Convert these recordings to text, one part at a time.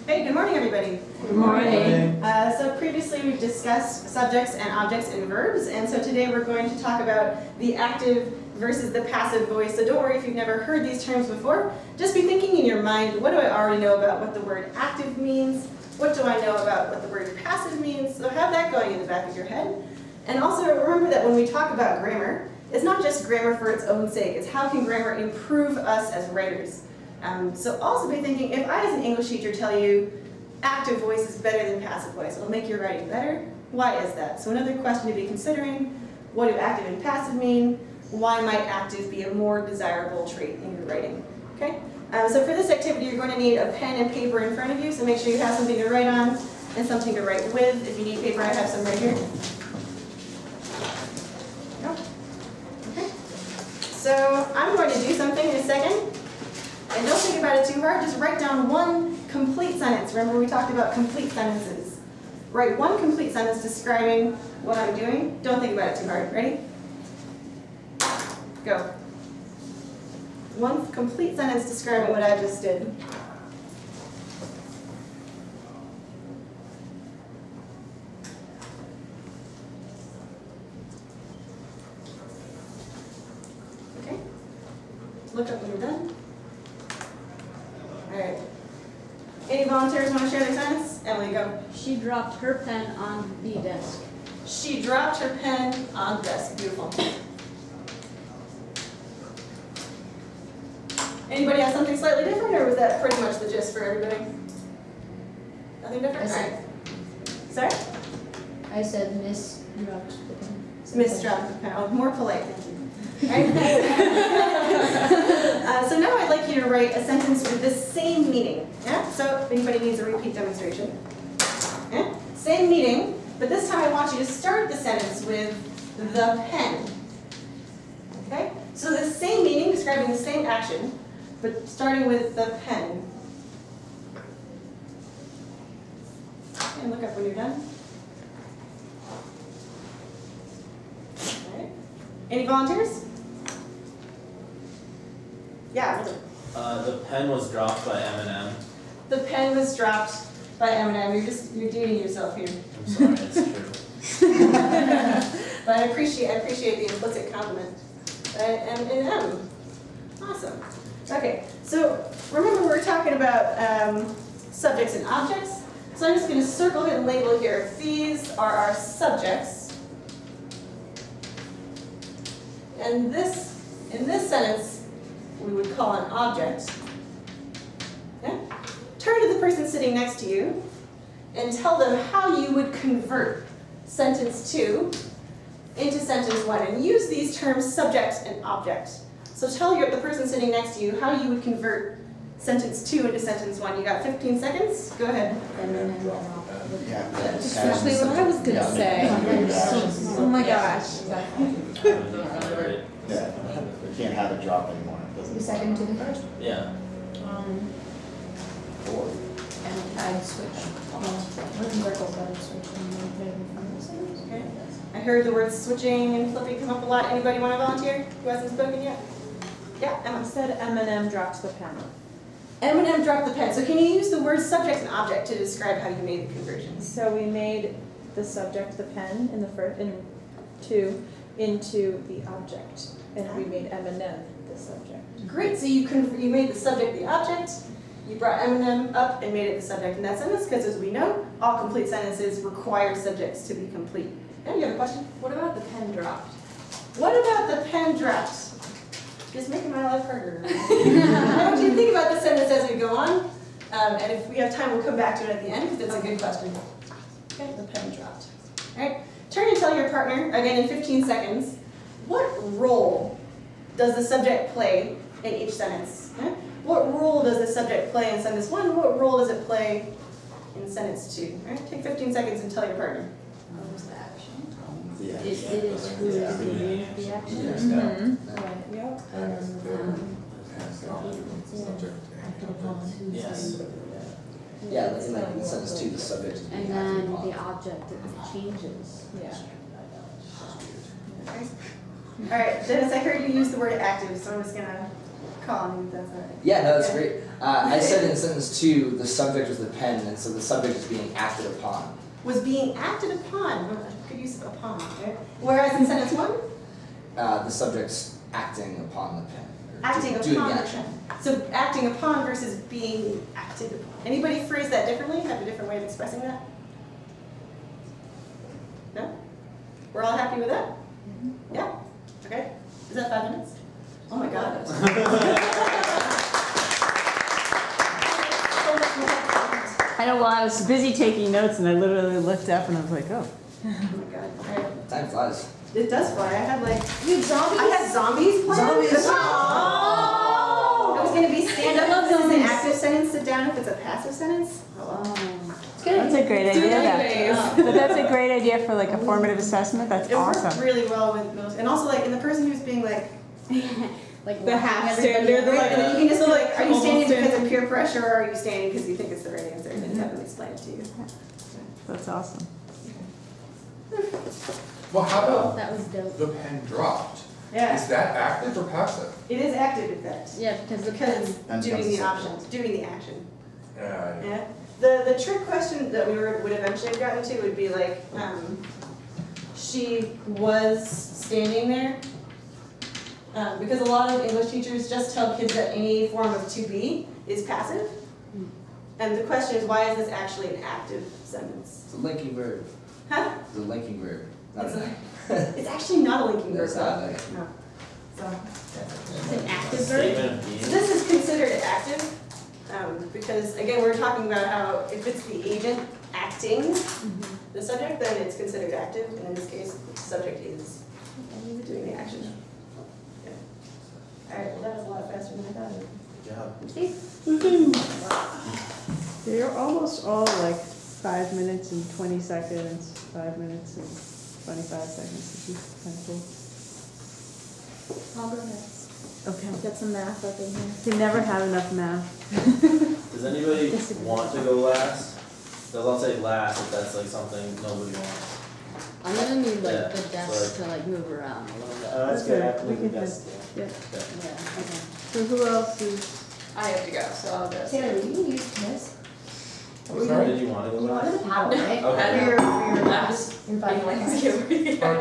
Hey, good morning, everybody. Good morning. So previously we've discussed subjects and objects and verbs, and so today we're going to talk about the active versus the passive voice. So don't worry if you've never heard these terms before. Just be thinking in your mind, what do I already know about what the word active means? What do I know about what the word passive means? So have that going in the back of your head. And also remember that when we talk about grammar, it's not just grammar for its own sake. It's how can grammar improve us as writers. So also be thinking, if I as an English teacher tell you active voice is better than passive voice, it'll make your writing better, why is that? So another question to be considering, what do active and passive mean? Why might active be a more desirable trait in your writing? Okay? So for this activity, you're going to need a pen and paper in front of you, so make sure you have something to write on and something to write with. If you need paper, I have some right here. Okay. So I'm going to do something in a second. And don't think about it too hard, just write down one complete sentence. Remember we talked about complete sentences. Write one complete sentence describing what I'm doing. Don't think about it too hard. Ready? Go. One complete sentence describing what I just did. Okay. Look up when you're done. All right. Any volunteers want to share their sentence? Emily, go. She dropped her pen on the desk. She dropped her pen on the desk. Beautiful. Anybody have something slightly different, or was that pretty much the gist for everybody? Nothing different? All right. Sorry? I said Miss dropped the pen. Miss dropped the pen. Oh, more polite, thank you. All right. So now I'd like you to write a sentence with the same meaning. Yeah? So if anybody needs a repeat demonstration. Yeah? Same meaning, but this time I want you to start the sentence with the pen. Okay? So the same meaning, describing the same action, but starting with the pen. And look up when you're done. All right. Any volunteers? Yeah. The pen was dropped by Eminem. The pen was dropped by Eminem. You're dating yourself here. I'm sorry, it's true. But I appreciate the implicit compliment. Eminem. Awesome. Okay. So remember we're talking about subjects and objects. So I'm just going to circle it and label here. These are our subjects. And this, in this sentence, we would call an object. Okay? Turn to the person sitting next to you and tell them how you would convert sentence 2 into sentence 1. And use these terms subject and object. So tell the person sitting next to you how you would convert sentence 2 into sentence 1. You got 15 seconds? Go ahead. Especially what I was going to say. Oh my gosh. Yeah, we can't have it drop anymore. The second to the first. Yeah. And I'd switch. Okay. I heard the words switching and flipping come up a lot. Anybody want to volunteer who hasn't spoken yet? Yeah, Emma. I said Eminem dropped the pen. Eminem dropped the pen. So can you use the words subject and object to describe how you made the conversions? So we made the subject the pen in the first into the object, and we made Eminem the subject. Great. So you made the subject the object. You brought Eminem up and made it the subject in that sentence, because as we know, all complete sentences require subjects to be complete. And you have a question? What about the pen dropped? What about the pen dropped? Just making my life harder. I want you to think about this sentence as we go on, and if we have time, we'll come back to it at the end, because it's a good question. Okay, the pen dropped. All right, turn and tell your partner, again in 15 seconds, what role does the subject play in each sentence? Okay? What role does the subject play in sentence 1? What role does it play in sentence 2? All right, take 15 seconds and tell your partner. What was the action? Yeah. It is who is the action. Yep. Yes. Yeah, like in sentence 2, the subject is And being then acted the upon. object changes. Yeah. Okay. All right, Dennis, I heard you use the word active, so I'm just going to call me if that's all right. Yeah, no, that's Okay. great. I said in sentence 2, the subject was the pen, and so the subject is being acted upon. Was being acted upon. Good use of upon, right? Whereas in sentence 1, The subject's acting upon the pen. Or acting doing upon the the action. So acting upon versus being acted upon. Anybody phrase that differently? Have a different way of expressing that? No? We're all happy with that? Yeah? Okay. Is that 5 minutes? Oh my god. I know, well, I was busy taking notes and I literally looked up and I was like, oh. Oh my god. All right. Time flies. It does fly. I had like You had zombies? I had zombies planned. Zombies. Oh. It was gonna be stand up. I love If it's an zombies. active sentence, sit down. If it's a passive sentence, It's good. That's a great Do it idea. anyways. But that's a great idea for like a formative assessment. That's It worked awesome. really well with most, and also like in the person who's being like Like The half everybody standard, else. right, Yeah. you can just be like, are you Almost standing because standing. of peer pressure, or are you standing because you think it's the right answer? And then have them explain it to you. That's awesome. Well, how about That was dope. the pen dropped? Yeah, Is that active or passive? it is active in fact. Yeah, because the Because pen. Depends doing on the the options, doing the action. Yeah. Yeah. The trick question that we would eventually have gotten to would be like, she was standing there. Because a lot of English teachers just tell kids that any form of to be is passive. And the question is, why is this actually an active sentence? It's a linking verb. Huh? It's a linking verb. Not It's an It's actually not a linking verb That's not though. like. No. So. It's an active verb. Statement of So being. this is considered active, because again, we're talking about how if it's the agent acting the subject, then it's considered active, and in this case, the subject is doing the action. Yeah. All right, well, that was a lot faster than I thought it would. Good job. They're almost all like 5 minutes and 20 seconds, 5 minutes and 25 seconds, which is kind of cool. I'll go next. Okay. Get some math up in here. They never have enough math. Does anybody want to go last? Because I'll take last if that's like something nobody wants. I'm gonna need like Yeah, the desk to like move around a little bit. Oh, that's Okay, good. I have to we leave the can desk. Yeah. Yeah, okay. So who else is? I have to go, so I'll go. Taylor, you can use this. Did you want to go last? the paddle, right? Okay. For your last. You're fine. I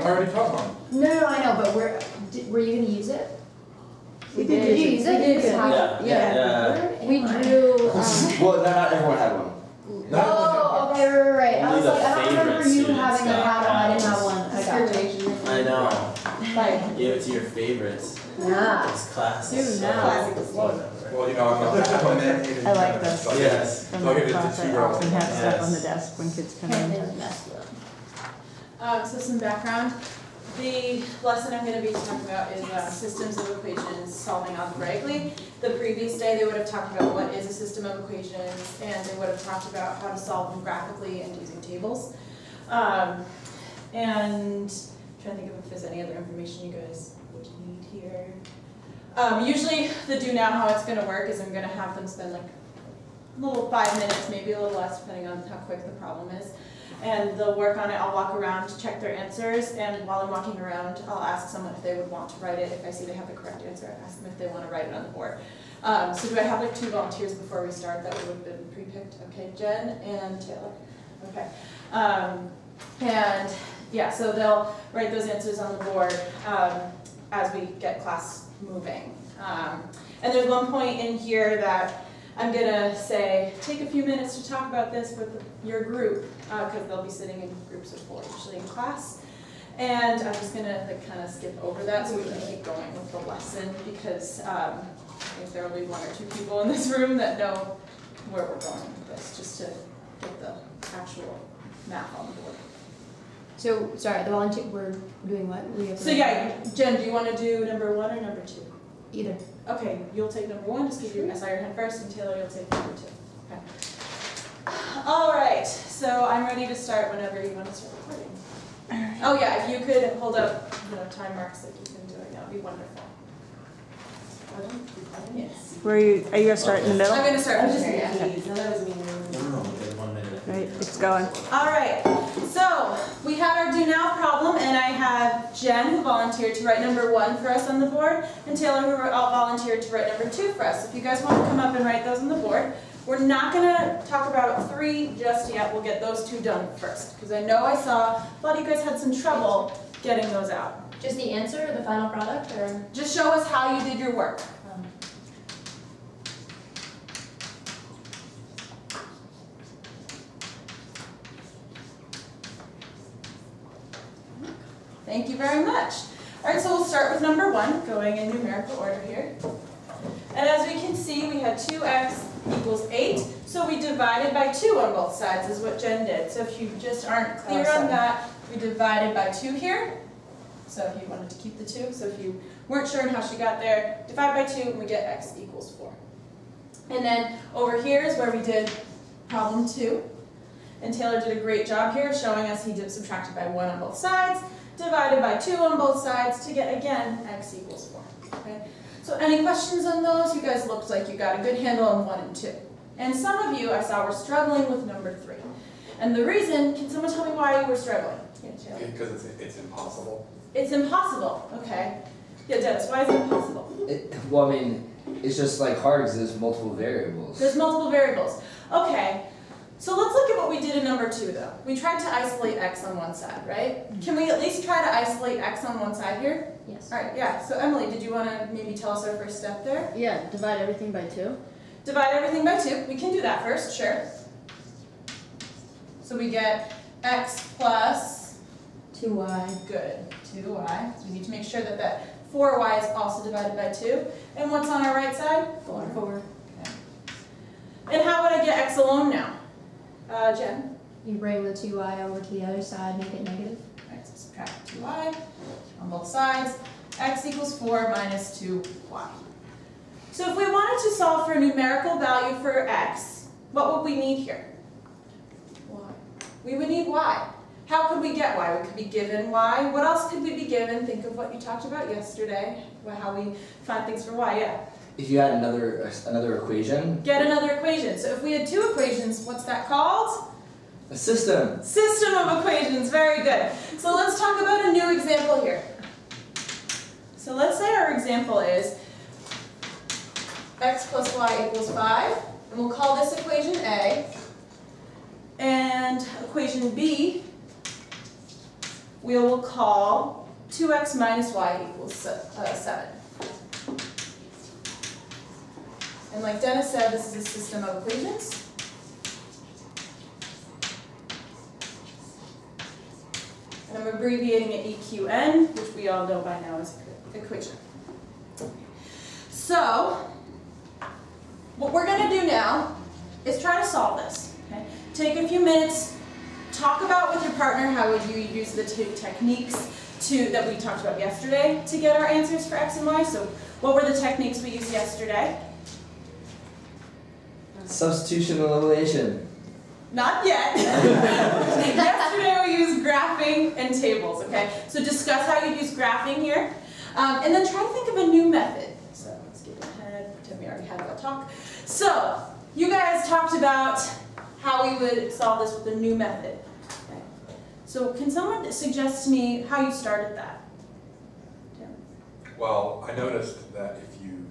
already taught one. No, I know, but were you gonna use it? We Did did. you use it? We did. This paddle? Yeah. We drew, Well, not everyone had one. oh, okay, right. I Only was the like, I don't remember favorite you students having a got paddle, I didn't have paddles. one. I got I know. Fine. Give it to your favorites. Yeah. This class Do is so now. whatever. Well, you know, I'm not that. I like this. Yes. From So I'll my give it to class, I 2-year-olds. often have stuff on the Yes. desk when kids come And in. then mess with it. So some background. The lesson I'm going to be talking about is systems of equations solving algebraically. The previous day they would have talked about what is a system of equations, and they would have talked about how to solve them graphically and using tables. And I'm trying to think of if there's any other information you guys would need here. Usually the do now, how it's going to work is I'm going to have them spend like a little 5 minutes, maybe a little less, depending on how quick the problem is. And they'll work on it. I'll walk around to check their answers, and while I'm walking around, I'll ask someone if they would want to write it. If I see they have the correct answer, I ask them if they want to write it on the board. So do I have like 2 volunteers before we start that would have been pre-picked? Okay, Jen and Taylor. Okay. And yeah, so they'll write those answers on the board as we get class moving. And there's one point in here that I'm gonna say, take a few minutes to talk about this with your group, because they'll be sitting in groups of 4 usually in class. And I'm just gonna like kind of skip over that so we can keep going with the lesson, because I think there will be 1 or 2 people in this room that know where we're going with this, just to get the actual math on the board. So, sorry, the volunteer, we're doing what? We have So yeah, Jen, do you want to do number 1 or number 2? Either. Okay, you'll take number 1, just give your SI your hand first, and Taylor, you'll take number 2. Okay. All right, so I'm ready to start whenever you want to start recording. Oh yeah, if you could hold up, time marks that you've been doing, that would be wonderful. Yes. Are you gonna start in the middle? I'm going to start I'm with just Mary. making these. No, that was me. No, we have 1 minute. Right, it's going. All right, so we had our do now problem, and I have Jen who volunteered to write number 1 for us on the board, and Taylor who volunteered to write number 2 for us. If you guys want to come up and write those on the board, we're not going to talk about 3 just yet. We'll get those 2 done first, because I know I saw a lot of you guys had some trouble getting those out. Just the answer or the final product, or? Just show us how you did your work. Thank you very much. All right, so we'll start with number 1, going in numerical order here. And as we can see, we had 2x equals 8, so we divided by 2 on both sides is what Jen did. So if you just aren't clear on that, we divided by 2 here. So if you wanted to keep the 2, so if you weren't sure on how she got there, divide by 2 and we get x equals 4. And then over here is where we did problem 2. And Taylor did a great job here showing us he did subtracted by 1 on both sides, divided by 2 on both sides to get, again, x equals 4. Okay? So any questions on those? You guys looked like you got a good handle on 1 and 2. And some of you I saw were struggling with number 3. And the reason, can someone tell me why you were struggling? Yeah, Taylor. Because it's impossible. It's impossible, okay. Yeah, Dennis, why is it impossible? Well, I mean, it's just like hard because there's multiple variables. There's multiple variables. Okay, so let's look at what we did in number 2 though. We tried to isolate x on one side, right? Can we at least try to isolate x on one side here? Yes. All right, yeah, so Emily, did you want to maybe tell us our first step there? Yeah, divide everything by 2. Divide everything by 2. We can do that first, sure. So we get x plus 2y. good, 2y. So we need to make sure that that 4y is also divided by 2. And what's on our right side? 4. Okay. And how would I get x alone now? Jen? You bring the 2y over to the other side, make it negative. Right, so subtract 2y on both sides. X equals 4 minus 2y. So if we wanted to solve for a numerical value for x, what would we need here? Y. We would need y. How could we get y? We could be given y. What else could we be given? Think of what you talked about yesterday, how we find things for y, yeah. If you had another equation, Get another equation. So if we had 2 equations, what's that called? a system. System of equations, very good. So let's talk about a new example here. So let's say our example is x plus y equals 5, and we'll call this equation A, and equation B we will call 2x minus y equals 7. And like Dennis said, this is a system of equations. And I'm abbreviating it EQN, which we all know by now is equation. So, what we're going to do now is try to solve this. Okay? Take a few minutes, talk about with your partner how would you use the techniques that we talked about yesterday to get our answers for x and y. So, what were the techniques we used yesterday? Substitution and elimination. Not yet. Yesterday we used graphing and tables, okay? So discuss how you use graphing here. And then try to think of a new method. So let's get ahead, pretend we already had that talk. So, you guys talked about how we would solve this with a new method. Okay. So can someone suggest to me how you started that? Tim? Well, I noticed that if you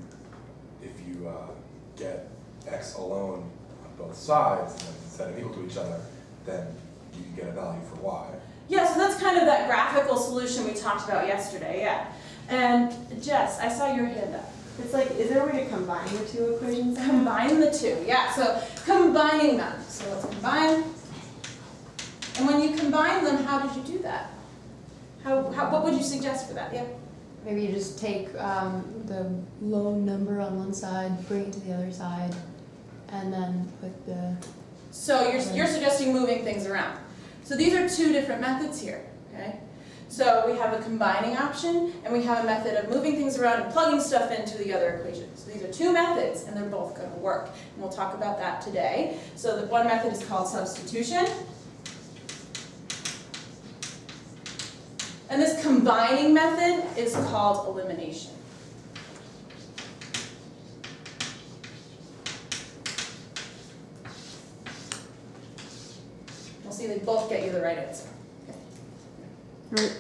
get x alone on both sides and then set them equal to each other, then you can get a value for y. Yeah, so that's kind of that graphical solution we talked about yesterday, yeah. And Jess, I saw your hand up. It's like, is there a way to combine the 2 equations? Combine the 2, yeah, so combining them. So let's combine. And when you combine them, how did you do that? What would you suggest for that? Yeah. Maybe you just take the low number on one side, bring it to the other side, and then put the... So you're suggesting moving things around. So these are 2 different methods here, okay? So we have a combining option, and we have a method of moving things around and plugging stuff into the other equation. So these are 2 methods, and they're both going to work. And we'll talk about that today. So the one method is called substitution. And this combining method is called elimination. both get you the right answer. Right,